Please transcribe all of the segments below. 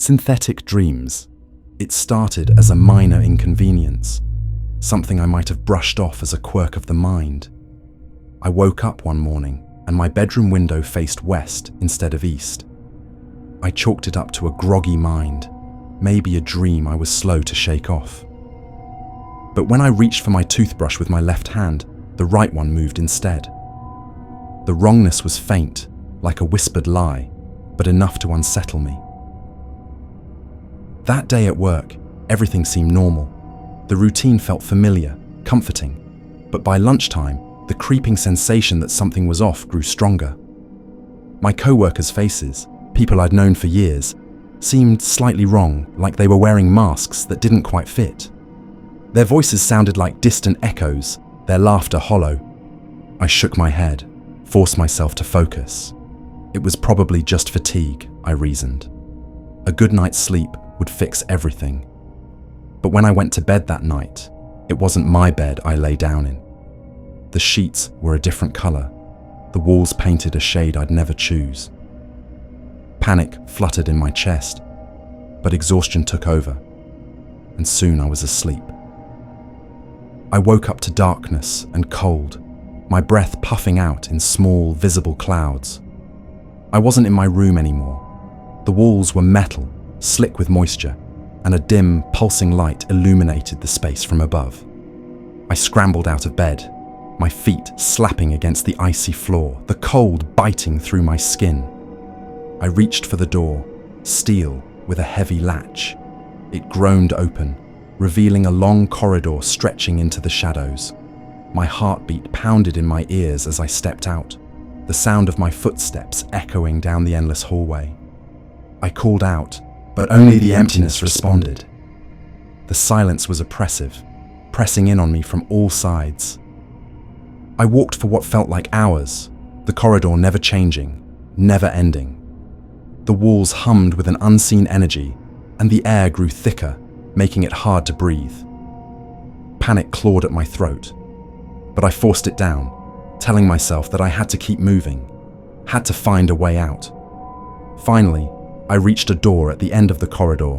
Synthetic dreams. It started as a minor inconvenience, something I might have brushed off as a quirk of the mind. I woke up one morning and my bedroom window faced west instead of east. I chalked it up to a groggy mind, maybe a dream I was slow to shake off. But when I reached for my toothbrush with my left hand, the right one moved instead. The wrongness was faint, like a whispered lie, but enough to unsettle me. That day at work, everything seemed normal. The routine felt familiar, comforting, but by lunchtime, the creeping sensation that something was off grew stronger. My co-workers' faces, people I'd known for years, seemed slightly wrong, like they were wearing masks that didn't quite fit. Their voices sounded like distant echoes, their laughter hollow. I shook my head, forced myself to focus. It was probably just fatigue, I reasoned. A good night's sleep would fix everything. But when I went to bed that night, it wasn't my bed I lay down in. The sheets were a different color, the walls painted a shade I'd never choose. Panic fluttered in my chest, but exhaustion took over, and soon I was asleep. I woke up to darkness and cold, my breath puffing out in small, visible clouds. I wasn't in my room anymore. The walls were metal, slick with moisture, and a dim, pulsing light illuminated the space from above. I scrambled out of bed, my feet slapping against the icy floor, the cold biting through my skin. I reached for the door, steel with a heavy latch. It groaned open, revealing a long corridor stretching into the shadows. My heartbeat pounded in my ears as I stepped out, the sound of my footsteps echoing down the endless hallway. I called out, but only the emptiness responded. The silence was oppressive, pressing in on me from all sides. I walked for what felt like hours, the corridor never changing, never ending. The walls hummed with an unseen energy, and the air grew thicker, making it hard to breathe. Panic clawed at my throat, but I forced it down, telling myself that I had to keep moving, had to find a way out. Finally, I reached a door at the end of the corridor,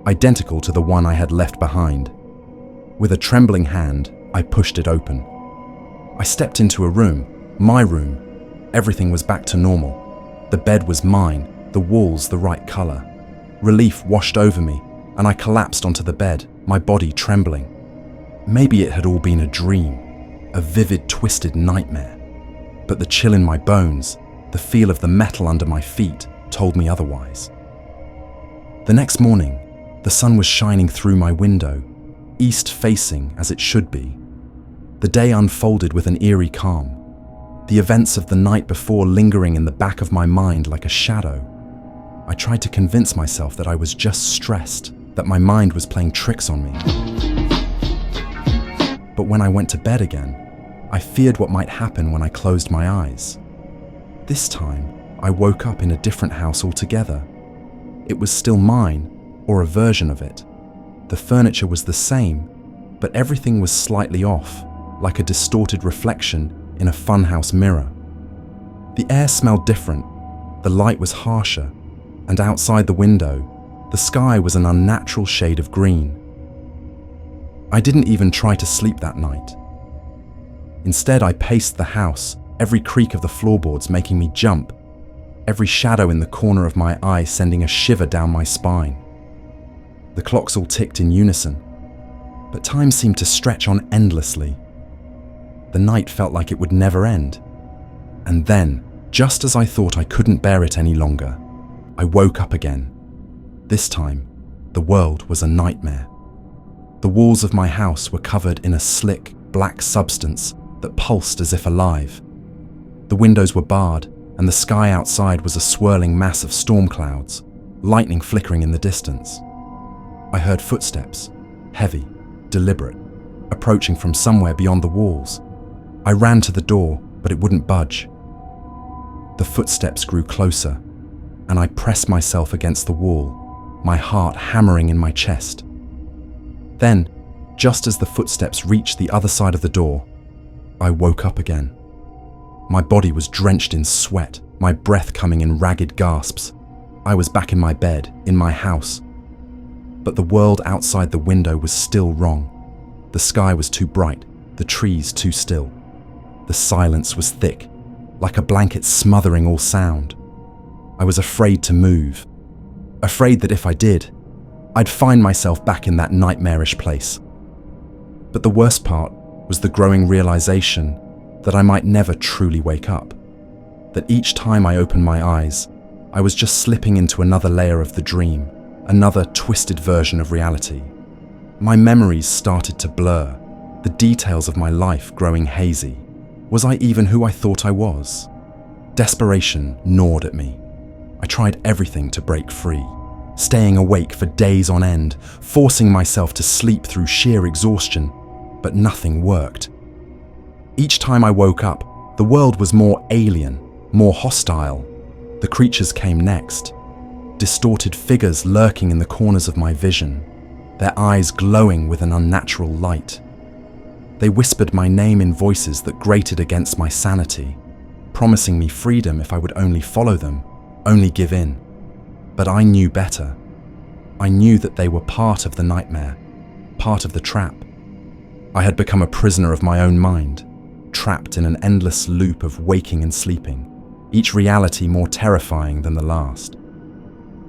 identical to the one I had left behind. With a trembling hand, I pushed it open. I stepped into a room, my room. Everything was back to normal. The bed was mine, the walls the right color. Relief washed over me, and I collapsed onto the bed, my body trembling. Maybe it had all been a dream, a vivid, twisted nightmare. But the chill in my bones, the feel of the metal under my feet, told me otherwise. The next morning, the sun was shining through my window, east-facing as it should be. The day unfolded with an eerie calm, the events of the night before lingering in the back of my mind like a shadow. I tried to convince myself that I was just stressed, that my mind was playing tricks on me. But when I went to bed again, I feared what might happen when I closed my eyes. This time, I woke up in a different house altogether. It was still mine, or a version of it. The furniture was the same, but everything was slightly off, like a distorted reflection in a funhouse mirror. The air smelled different, the light was harsher, and outside the window, the sky was an unnatural shade of green. I didn't even try to sleep that night. Instead, I paced the house, every creak of the floorboards making me jump, every shadow in the corner of my eye sending a shiver down my spine. The clocks all ticked in unison, but time seemed to stretch on endlessly. The night felt like it would never end. And then, just as I thought I couldn't bear it any longer, I woke up again. This time, the world was a nightmare. The walls of my house were covered in a slick, black substance that pulsed as if alive. The windows were barred, and the sky outside was a swirling mass of storm clouds, lightning flickering in the distance. I heard footsteps, heavy, deliberate, approaching from somewhere beyond the walls. I ran to the door, but it wouldn't budge. The footsteps grew closer, and I pressed myself against the wall, my heart hammering in my chest. Then, just as the footsteps reached the other side of the door, I woke up again. My body was drenched in sweat, my breath coming in ragged gasps. I was back in my bed, in my house. But the world outside the window was still wrong. The sky was too bright, the trees too still. The silence was thick, like a blanket smothering all sound. I was afraid to move, afraid that if I did, I'd find myself back in that nightmarish place. But the worst part was the growing realization that I might never truly wake up, that each time I opened my eyes, I was just slipping into another layer of the dream, another twisted version of reality. My memories started to blur, the details of my life growing hazy. Was I even who I thought I was? Desperation gnawed at me. I tried everything to break free, staying awake for days on end, forcing myself to sleep through sheer exhaustion, but nothing worked. Each time I woke up, the world was more alien, more hostile. The creatures came next, distorted figures lurking in the corners of my vision, their eyes glowing with an unnatural light. They whispered my name in voices that grated against my sanity, promising me freedom if I would only follow them, only give in. But I knew better. I knew that they were part of the nightmare, part of the trap. I had become a prisoner of my own mind, trapped in an endless loop of waking and sleeping, each reality more terrifying than the last.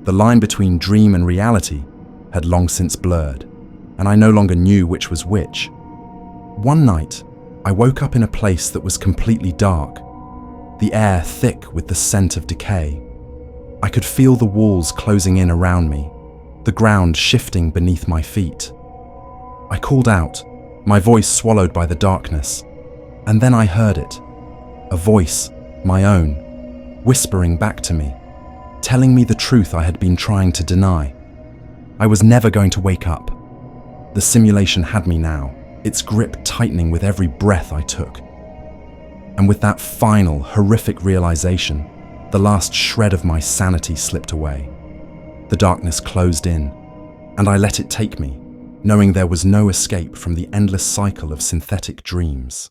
The line between dream and reality had long since blurred, and I no longer knew which was which. One night, I woke up in a place that was completely dark, the air thick with the scent of decay. I could feel the walls closing in around me, the ground shifting beneath my feet. I called out, my voice swallowed by the darkness, and then I heard it, a voice, my own, whispering back to me, telling me the truth I had been trying to deny. I was never going to wake up. The simulation had me now, its grip tightening with every breath I took. And with that final, horrific realization, the last shred of my sanity slipped away. The darkness closed in, and I let it take me, knowing there was no escape from the endless cycle of synthetic dreams.